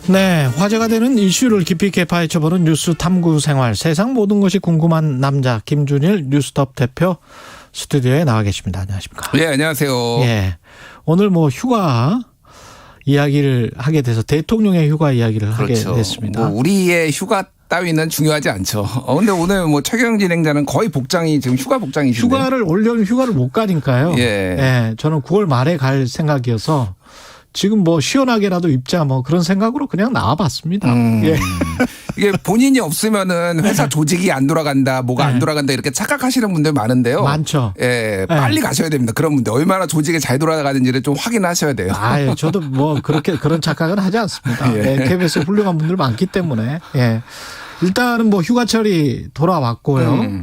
네, 화제가 되는 이슈를 깊이 있게 파헤쳐보는 뉴스 탐구 생활. 세상 모든 것이 궁금한 남자 김준일 뉴스톱 대표 스튜디오에 나와 계십니다. 안녕하십니까? 네, 안녕하세요. 예, 오늘 휴가 이야기를 하게 돼서 대통령의 휴가 이야기를 그렇죠. 하게 됐습니다. 우리의 휴가 따위는 중요하지 않죠. 근데 오늘 최경 진행자는 거의 복장이 지금 휴가 복장이신데. 휴가를 올여름 휴가를 못 가니까요. 예. 저는 9월 말에 갈 생각이어서 지금 시원하게라도 입자 그런 생각으로 그냥 나와봤습니다. 예. 이게 본인이 없으면은 회사 조직이 안 돌아간다, 뭐가 안 돌아간다 이렇게 착각하시는 분들 많은데요. 많죠. 예, 빨리 가셔야 됩니다. 그런 분들 얼마나 조직이 잘 돌아가는지를 좀 확인하셔야 돼요. 저도 그런 착각은 하지 않습니다. 예. KBS에 훌륭한 분들 많기 때문에. 예. 일단은 휴가철이 돌아왔고요.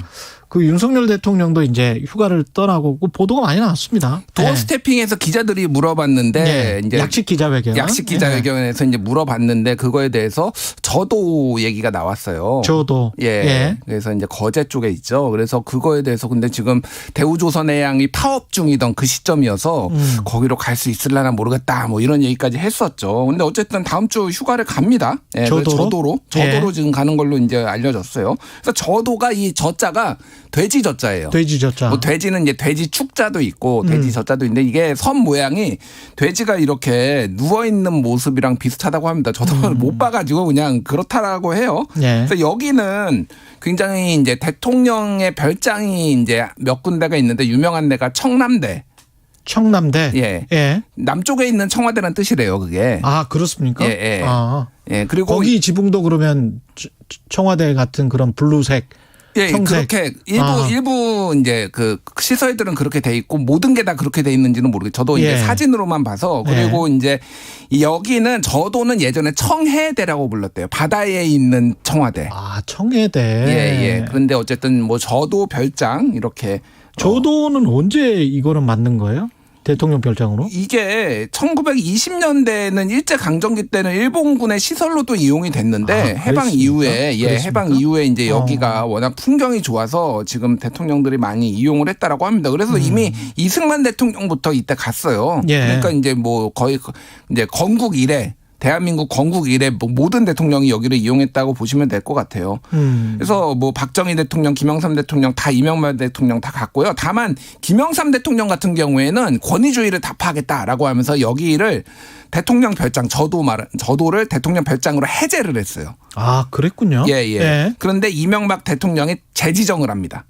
그 윤석열 대통령도 이제 휴가를 떠나고 보도가 많이 나왔습니다. 도어 스태핑에서 기자들이 물어봤는데 이제 약식 기자회견. 약식 기자회견에서 이제 물어봤는데 그거에 대해서 저도 얘기가 나왔어요. 저도. 예. 그래서 이제 거제 쪽에 있죠. 그래서 그거에 대해서 근데 지금 대우조선해양이 파업 중이던 그 시점이어서 거기로 갈 수 있을라나 모르겠다. 이런 얘기까지 했었죠. 근데 어쨌든 다음 주 휴가를 갑니다. 예. 저도로 지금 가는 걸로 이제 알려졌어요. 그래서 저도가 이 저자가 돼지 저자예요. 돼지 저자. 돼지는 이제 돼지 축자도 있고 돼지 저자도 있는데 이게 선 모양이 돼지가 이렇게 누워 있는 모습이랑 비슷하다고 합니다. 저도 못 봐가지고 그냥 그렇다라고 해요. 예. 그래서 여기는 굉장히 이제 대통령의 별장이 이제 몇 군데가 있는데 유명한 데가 청남대. 청남대. 예. 남쪽에 있는 청와대라는 뜻이래요, 그게. 아, 그렇습니까? 예. 예. 그리고 거기 지붕도 그러면 청와대 같은 그런 블루색. 예, 청색. 그렇게 일부 이제 그 시설들은 그렇게 돼 있고 모든 게 다 그렇게 돼 있는지는 모르겠어요. 저도 이제 사진으로만 봐서 그리고 이제 여기는 저도는 예전에 청해대라고 불렀대요. 바다에 있는 청와대. 아, 청해대. 예. 그런데 어쨌든 저도 별장 이렇게. 저도는 언제 이거는 만든 거예요? 대통령 별장으로? 이게 1920년대에는 일제강점기 때는 일본군의 시설로도 이용이 됐는데 해방 이후에 해방 이후에 이제 여기가 워낙 풍경이 좋아서 지금 대통령들이 많이 이용을 했다라고 합니다. 그래서 이미 이승만 대통령부터 이때 갔어요. 그러니까 이제 거의 이제 건국 이래 대한민국 건국 이래 모든 대통령이 여기를 이용했다고 보시면 될 것 같아요. 그래서 박정희 대통령, 김영삼 대통령 다 이명박 대통령 다 갔고요. 다만 김영삼 대통령 같은 경우에는 권위주의를 타파하겠다라고 하면서 여기를 대통령 별장 저도를 대통령 별장으로 해제를 했어요. 아, 그랬군요. 예. 그런데 이명박 대통령이 재지정을 합니다.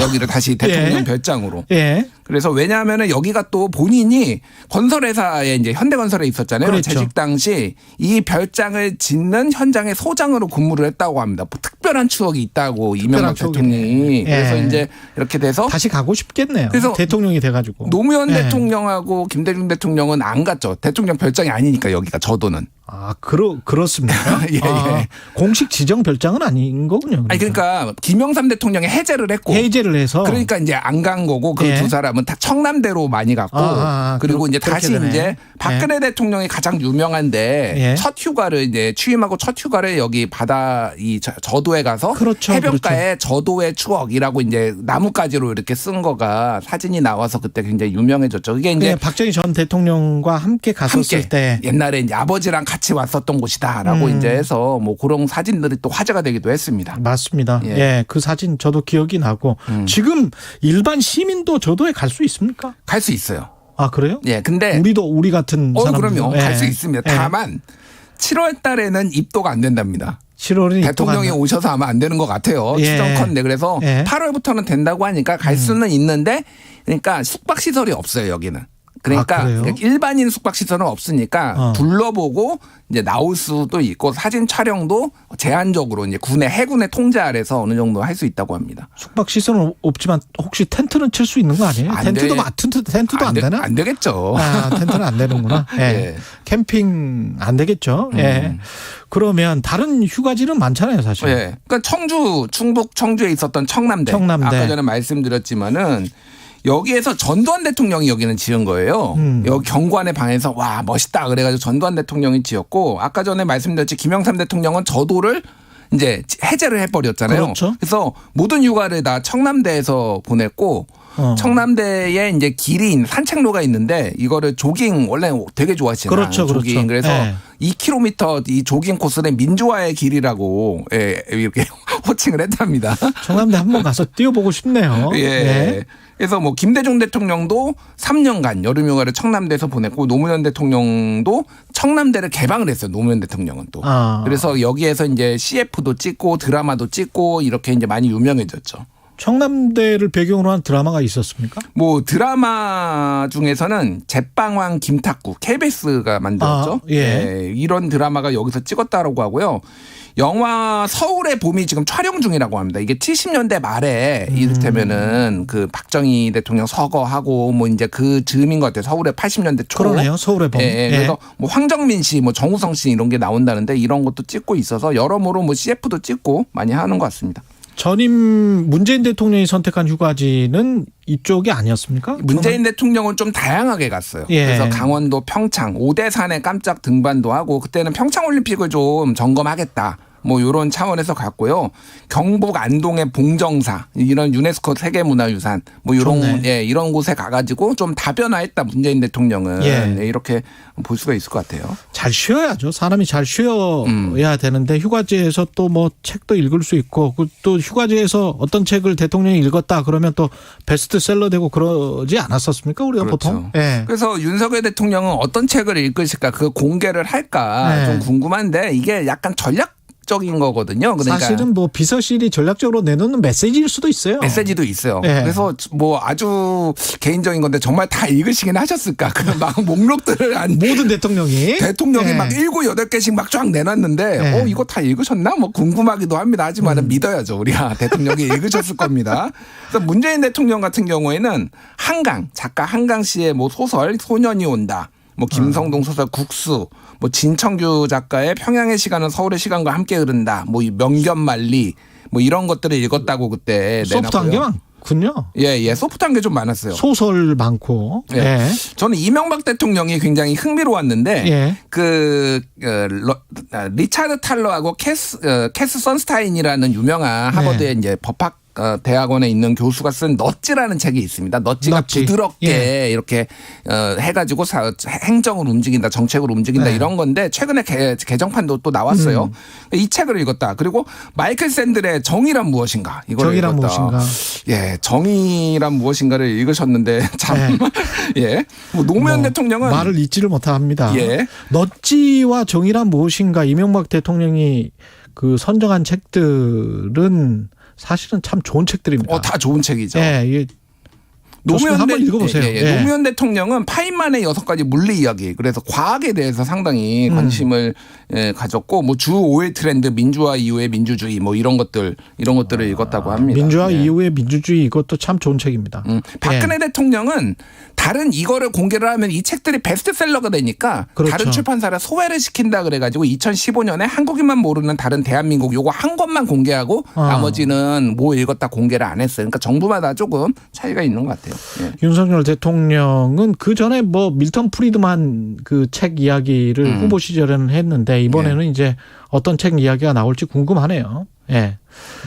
여기를 다시 대통령 별장으로. 예. 그래서 왜냐하면 여기가 또 본인이 건설회사에 이제 현대건설에 있었잖아요. 그렇죠. 재직 당시 이 별장을 짓는 현장의 소장으로 근무를 했다고 합니다. 특별한 추억이 있다고 이명박 대통령이. 그래서 이제 이렇게 돼서 다시 가고 싶겠네요. 그래서 대통령이 돼가지고. 노무현 대통령하고 김대중 대통령은 안 갔죠. 대통령 별장이 아니니까 여기가 저도는. 아, 그렇습니까? 예. 공식 지정 별장은 아닌 거군요. 아니 그러니까 김영삼 대통령이 해제를 했고. 해제를 해서. 그러니까 이제 안 간 거고 그 두 사람은 다 청남대로 많이 갔고. 그리고 이제 다시 되네. 이제 박근혜 대통령이 가장 유명한데 첫 휴가를 이제 취임하고 첫 휴가를 여기 바다 저도에 가서 해변가에 저도의 추억이라고 이제 나뭇가지로 이렇게 쓴 거가 사진이 나와서 그때 굉장히 유명해졌죠. 그게 이제 박정희 전 대통령과 함께 갔었을 때 옛날에 이제 아버지랑 같이 왔었던 곳이다라고 이제 해서 그런 사진들이 또 화제가 되기도 했습니다. 맞습니다. 예, 그 사진 저도 기억이 나고 지금 일반 시민도 저도에 갈 수 있습니까? 갈 수 있어요. 아, 그래요? 예, 근데 우리 같은 사람 그럼요. 갈 수 있습니다. 다만 7월 달에는 입도가 안 된답니다. 7월은 대통령이 오셔서 아마 안 되는 것 같아요. 추정컨대. 그래서 8월부터는 된다고 하니까 갈 수는 있는데 그러니까 숙박시설이 없어요, 여기는. 그러니까 일반인 숙박시설은 없으니까 둘러보고 이제 나올 수도 있고 사진 촬영도 제한적으로 이제 해군의 통제 아래서 어느 정도 할 수 있다고 합니다. 숙박시설은 없지만 혹시 텐트는 칠 수 있는 거 아니에요? 텐트도 안 되나? 안 되겠죠. 텐트는 안 되는구나. 캠핑 안 되겠죠. 그러면 다른 휴가지는 많잖아요, 사실. 그러니까 충북 청주에 있었던 청남대. 아까 전에 말씀드렸지만은 여기에서 전두환 대통령이 여기는 지은 거예요. 여기 경관의 방에서 와 멋있다 그래가지고 전두환 대통령이 지었고 아까 전에 말씀드렸지 김영삼 대통령은 저도를 이제 해제를 해버렸잖아요. 그렇죠. 그래서 모든 휴가를 다 청남대에서 보냈고 청남대에 이제 길이 산책로가 있는데 이거를 조깅 원래 되게 좋아하시잖아요. 그렇죠. 조깅. 그래서 2km 이 조깅 코스는 민주화의 길이라고 이렇게 호칭을 했답니다. 청남대 한번 가서 뛰어보고 싶네요. 예. 네. 그래서 뭐 김대중 대통령도 3년간 여름휴가를 청남대에서 보냈고 노무현 대통령도 청남대를 개방을 했어요. 노무현 대통령은 또. 그래서 여기에서 이제 CF도 찍고 드라마도 찍고 이렇게 이제 많이 유명해졌죠. 청남대를 배경으로 한 드라마가 있었습니까? 뭐 드라마 중에서는 제빵왕 김탁구 KBS가 만들었죠. 예. 이런 드라마가 여기서 찍었다라고 하고요. 영화 서울의 봄이 지금 촬영 중이라고 합니다. 이게 70년대 말에 이를테면은 그 박정희 대통령 서거하고 뭐 이제 그 즈음인 것 같아요. 서울의 80년대 초. 그러네요. 서울의 봄. 예. 그래서 뭐 황정민 씨, 뭐 정우성 씨 이런 게 나온다는데 이런 것도 찍고 있어서 여러모로 뭐 CF도 찍고 많이 하는 것 같습니다. 전임 문재인 대통령이 선택한 휴가지는 이쪽이 아니었습니까? 문재인 대통령은 좀 다양하게 갔어요. 그래서 강원도 평창, 오대산에 깜짝 등반도 하고 그때는 평창올림픽을 좀 점검하겠다. 뭐 이런 차원에서 갔고요. 경북 안동의 봉정사 이런 유네스코 세계문화유산 뭐 이런 이런 곳에 가가지고 좀 다변화했다 문재인 대통령은 이렇게 볼 수가 있을 것 같아요. 잘 쉬어야죠. 사람이 잘 쉬어야 되는데 휴가지에서 또 뭐 책도 읽을 수 있고 또 휴가지에서 어떤 책을 대통령이 읽었다 그러면 또 베스트셀러 되고 그러지 않았었습니까? 우리가 그렇죠. 보통. 예. 그래서 윤석열 대통령은 어떤 책을 읽으실까 그 공개를 할까 좀 궁금한데 이게 약간 적인 거거든요. 그러니까 사실은 뭐 비서실이 전략적으로 내놓는 메시지일 수도 있어요. 메시지도 있어요. 그래서 뭐 아주 개인적인 건데 정말 다 읽으시긴 하셨을까? 그 막 목록들을 모든 대통령이 막 7, 8개씩 막 쫙 내놨는데 이거 다 읽으셨나? 뭐 궁금하기도 합니다. 하지만은 믿어야죠. 우리가 대통령이 읽으셨을 겁니다. 그래서 문재인 대통령 같은 경우에는 작가 한강 씨의 뭐 소설 소년이 온다. 뭐 김성동 소설 국수, 뭐 진청규 작가의 평양의 시간은 서울의 시간과 함께 흐른다. 뭐 명견만리 뭐 이런 것들을 읽었다고 그때 소프트한 게 많군요. 예, 소프트한 게 좀 많았어요. 소설 많고. 저는 이명박 대통령이 굉장히 흥미로웠는데 리차드 탈러하고 캐스 선스타인이라는 유명한 하버드의 이제 법학 대학원에 있는 교수가 쓴 넛지라는 책이 있습니다. 넛지가 부드럽게 이렇게 해가지고 행정을 움직인다, 정책을 움직인다 이런 건데 최근에 개정판도 또 나왔어요. 이 책을 읽었다. 그리고 마이클 샌들의 정의란 무엇인가 이걸 정의란 읽었다. 무엇인가. 예, 정의란 무엇인가를 읽으셨는데 참 뭐 노무현 대통령은 말을 잊지를 못합니다. 예. 넛지와 정의란 무엇인가 이명박 대통령이 그 선정한 책들은 사실은 참 좋은 책들입니다. 다 좋은 책이죠. 노무현 한번 읽어보세요. 노무현 대통령은 파인만의 6가지 물리 이야기 그래서 과학에 대해서 상당히 관심을 가졌고 뭐 주 5일 트렌드 민주화 이후의 민주주의 뭐 이런 것들을 읽었다고 합니다. 민주화 이후의 민주주의 이것도 참 좋은 책입니다. 박근혜 대통령은 다른 이거를 공개를 하면 이 책들이 베스트셀러가 되니까 다른 출판사를 소외를 시킨다 그래가지고 2015년에 한국인만 모르는 다른 대한민국 요거 한 권만 공개하고 나머지는 뭐 읽었다 공개를 안 했어요. 그러니까 정부마다 조금 차이가 있는 것 같아요. 윤석열 대통령은 그 전에 뭐 밀턴 프리드만 그 책 이야기를 후보 시절에는 했는데 이번에는 이제 어떤 책 이야기가 나올지 궁금하네요.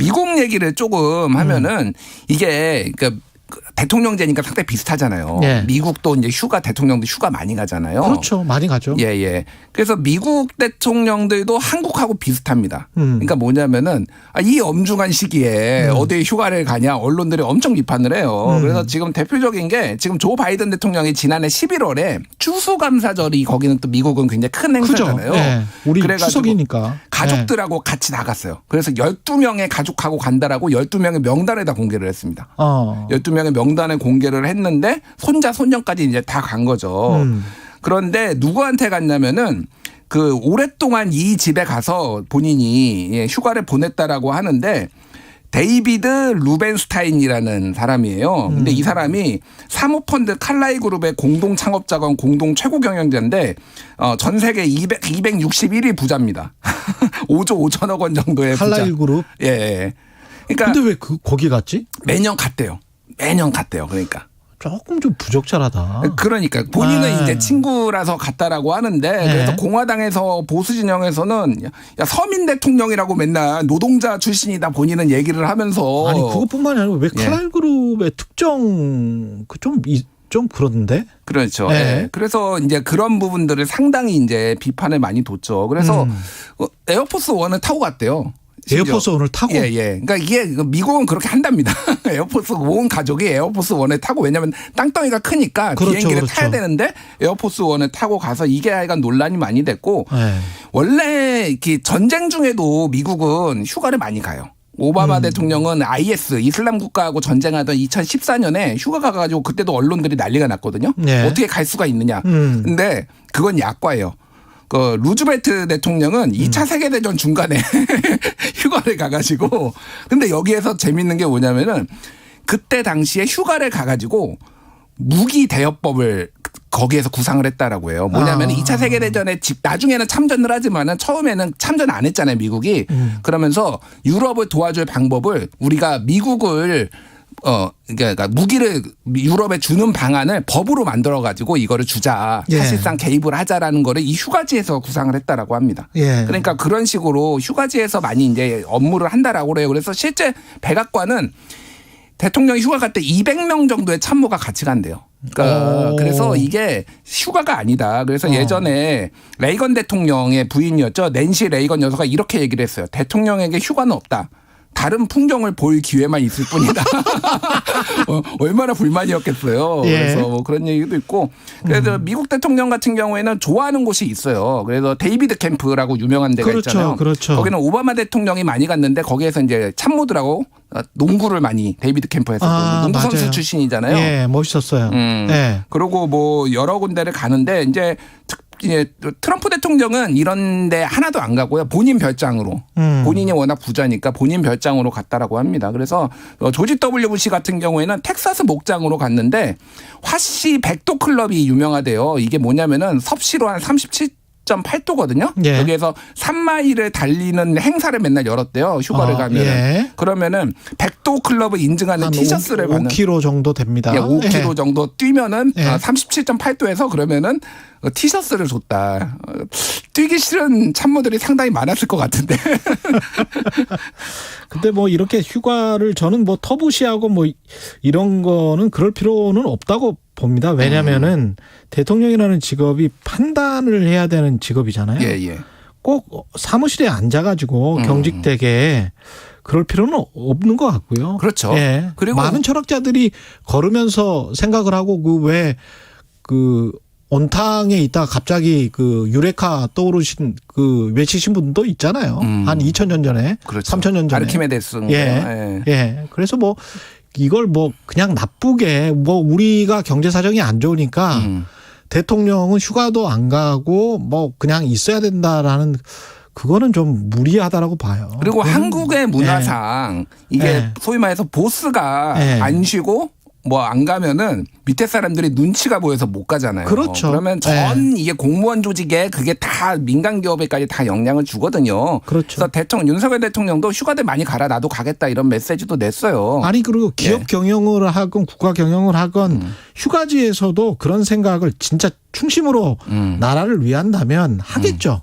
미국 얘기를 조금 하면은 이게 그러니까 대통령제니까 상당히 비슷하잖아요. 미국도 이제 대통령도 휴가 많이 가잖아요. 그렇죠. 많이 가죠. 그래서 미국 대통령들도 한국하고 비슷합니다. 그러니까 뭐냐면은 이 엄중한 시기에 어디 휴가를 가냐 언론들이 엄청 비판을 해요. 그래서 지금 대표적인 게 지금 조 바이든 대통령이 지난해 11월에 추수감사절이 거기는 또 미국은 굉장히 큰 행사잖아요. 우리 추석이니까. 가족들하고 같이 나갔어요. 그래서 12명의 가족하고 간다라고 12명의 명단에다 공개를 했습니다. 12명의 명단에 공개를 했는데 손자 손녀까지 이제 다 간 거죠. 그런데 누구한테 갔냐면은 그 오랫동안 이 집에 가서 본인이 휴가를 보냈다라고 하는데 데이비드 루벤스타인이라는 사람이에요. 근데 이 사람이 사모펀드 칼라이 그룹의 공동 창업자건 공동 최고 경영자인데 전 세계 261위 부자입니다. 5조 5천억 원 정도의 부자. 칼라이 그룹? 예. 그러니까 근데 왜 거기 갔지? 매년 갔대요. 그러니까. 조금 좀 부적절하다. 그러니까 본인은 이제 친구라서 갔다라고 하는데 그래서 공화당에서 보수 진영에서는 야 서민 대통령이라고 맨날 노동자 출신이다 본인은 얘기를 하면서 아니 그것뿐만이 아니고 왜 칼날 그룹의 특정 그 좀 좀 그런데. 그렇죠. 네. 예. 그래서 이제 그런 부분들을 상당히 이제 비판을 많이 뒀죠. 그래서 에어포스 1을 타고 갔대요. 심지어. 에어포스 1을 타고. 예, 예. 그러니까 이게 미국은 그렇게 한답니다. 에어포스 온 가족이 에어포스 1을 타고, 왜냐하면 땅덩이가 크니까 그렇죠, 비행기를 그렇죠. 타야 되는데 에어포스 1을 타고 가서 이게 하여간 논란이 많이 됐고 네. 원래 이렇게 전쟁 중에도 미국은 휴가를 많이 가요. 오바마 대통령은 IS 이슬람 국가하고 전쟁하던 2014년에 휴가 가가지고 그때도 언론들이 난리가 났거든요. 네. 어떻게 갈 수가 있느냐. 근데 그건 약과예요. 그 루즈벨트 대통령은 2차 세계대전 중간에 휴가를 가가지고, 근데 여기에서 재밌는 게 뭐냐면은 그때 당시에 휴가를 가가지고 무기 대여법을 거기에서 구상을 했다라고 해요. 뭐냐면 2차 세계대전에 나중에는 참전을 하지만은 처음에는 참전 안 했잖아요, 미국이. 그러면서 유럽을 도와줄 방법을 우리가 미국을 그러니까 무기를 유럽에 주는 방안을 법으로 만들어 가지고 이거를 주자. 예. 사실상 개입을 하자라는 거를 이 휴가지에서 구상을 했다라고 합니다. 예. 그러니까 그런 식으로 휴가지에서 많이 이제 업무를 한다라고 그래요. 그래서 실제 백악관은 대통령이 휴가 갈 때 200명 정도의 참모가 같이 간대요. 그러니까 그래서 이게 휴가가 아니다. 그래서 예전에 레이건 대통령의 부인이었죠. 낸시 레이건 여사가 이렇게 얘기를 했어요. 대통령에게 휴가는 없다. 다른 풍경을 볼 기회만 있을 뿐이다. 얼마나 불만이었겠어요. 예. 그래서 뭐 그런 얘기도 있고. 그래서 미국 대통령 같은 경우에는 좋아하는 곳이 있어요. 그래서 데이비드 캠프라고 유명한 데가 그렇죠, 있잖아요. 그렇죠. 거기는 오바마 대통령이 많이 갔는데 거기에서 이제 참모들하고 농구를 많이 데이비드 캠프에서 농구 선수 맞아요. 출신이잖아요. 예, 멋있었어요. 예. 그리고 뭐 여러 군데를 가는데 이제 트럼프 대통령은 이런데 하나도 안 가고요. 본인 별장으로. 본인이 워낙 부자니까 본인 별장으로 갔다라고 합니다. 그래서 조지 W 부시 같은 경우에는 텍사스 목장으로 갔는데 화씨 100도 클럽이 유명하대요. 이게 뭐냐면은 섭씨로 한 37.8도거든요. 예. 여기에서 3마일을 달리는 행사를 맨날 열었대요. 휴가를 가면은. 예. 그러면은 100도 클럽을 인증하는 한 티셔츠를 받는. 5km 정도 됩니다. 예, 5km 예. 정도 뛰면은 예. 37.8도에서 그러면은 티셔츠를 줬다. 뛰기 싫은 참모들이 상당히 많았을 것 같은데. 근데 뭐 이렇게 휴가를 저는 뭐 터부시하고 뭐 이런 거는 그럴 필요는 없다고 봅니다. 왜냐면은 대통령이라는 직업이 판단을 해야 되는 직업이잖아요. 예, 예. 꼭 사무실에 앉아가지고 경직되게 그럴 필요는 없는 것 같고요. 그렇죠. 예. 그리고 많은 철학자들이 걸으면서 생각을 하고 그 온탕에 있다가 갑자기 그 유레카 떠오르신 그 외치신 분도 있잖아요. 한 2000년 전에, 그렇죠. 3000년 전에. 아르키메데스. 예. 예. 그래서 뭐 이걸 뭐 그냥 나쁘게 뭐 우리가 경제 사정이 안 좋으니까 대통령은 휴가도 안 가고 뭐 그냥 있어야 된다라는 그거는 좀 무리하다라고 봐요. 그리고 한국의 문화상 이게 예. 소위 말해서 보스가 예. 안 쉬고 뭐 안 가면은 밑에 사람들이 눈치가 보여서 못 가잖아요. 그렇죠. 그러면 전 이게 공무원 조직에 그게 다 민간 기업에까지 다 영향을 주거든요. 그렇죠. 그래서 윤석열 대통령도 휴가들 많이 가라 나도 가겠다 이런 메시지도 냈어요. 아니 그리고 기업 예. 경영을 하건 국가 경영을 하건 휴가지에서도 그런 생각을 진짜 충심으로 나라를 위한다면 하겠죠.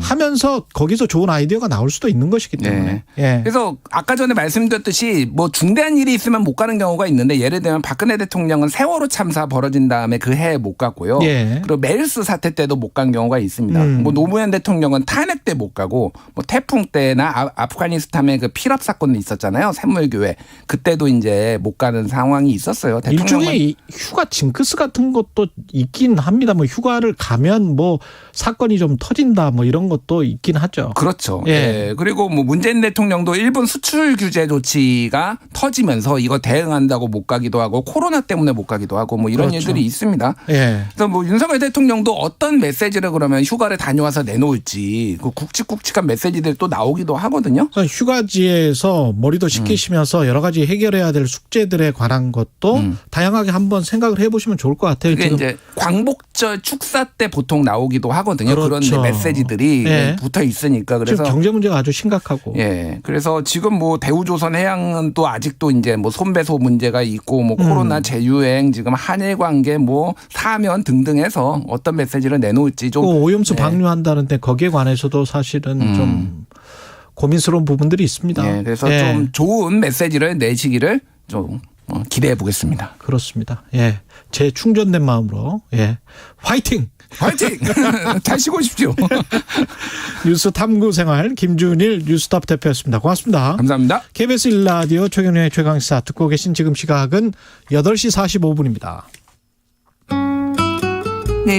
하면서 거기서 좋은 아이디어가 나올 수도 있는 것이기 때문에. 네. 예. 그래서 아까 전에 말씀드렸듯이 뭐 중대한 일이 있으면 못 가는 경우가 있는데 예를 들면 박근혜 대통령은 세월호 참사 벌어진 다음에 그 해에 못 갔고요. 예. 그리고 메르스 사태 때도 못 간 경우가 있습니다. 뭐 노무현 대통령은 탄핵 때 못 가고 뭐 태풍 때나 아프가니스탄의 그 필압 사건도 있었잖아요. 샘물교회. 그때도 이제 못 가는 상황이 있었어요. 일종의 휴가 징크스 같은 것도 있긴 합니다. 뭐 휴가를 가면 뭐 사건이 좀 터진다 뭐 이런 것도 있긴 하죠. 그렇죠. 예. 예. 그리고 뭐 문재인 대통령도 일본 수출 규제 조치가 터지면서 이거 대응한다고 못 가기도 하고 코로나 때문에 못 가기도 하고 뭐 이런 그렇죠. 일들이 있습니다. 예. 그래서 뭐 윤석열 대통령도 어떤 메시지를 그러면 휴가를 다녀와서 내놓을지 그 굵직굵직한 메시지들이 또 나오기도 하거든요. 그래서 휴가지에서 머리도 식히시면서 여러 가지 해결해야 될 숙제들에 관한 것도 다양하게 한번 생각을 해보시면 좋을 것 같아요. 그게 지금. 이제 광복절 축사 때 보통 나오기도 하거든요. 그렇죠. 그런 메시지들이 예. 붙어 있으니까 그래서 지금 경제 문제가 아주 심각하고. 예. 그래서 지금 뭐 대우조선해양은 또 아직도 이제 뭐 손배소 문제가 있고 뭐 코로나 재유행 지금 한일 관계 뭐 사면 등등 해서 어떤 메시지를 내놓을지 좀 오염수 네. 방류한다는데 거기에 관해서도 사실은 좀 고민스러운 부분들이 있습니다. 예. 그래서 예. 좀 좋은 메시지를 내시기를 좀 기대해 보겠습니다. 그렇습니다. 예. 제 충전된 마음으로 예. 화이팅! 화이팅! 잘 쉬고 오십시오. 뉴스 탐구 생활 김준일 뉴스톱 대표였습니다. 고맙습니다. 감사합니다. KBS 1라디오 최경영의 최강시사 듣고 계신 지금 시각은 8시 45분입니다.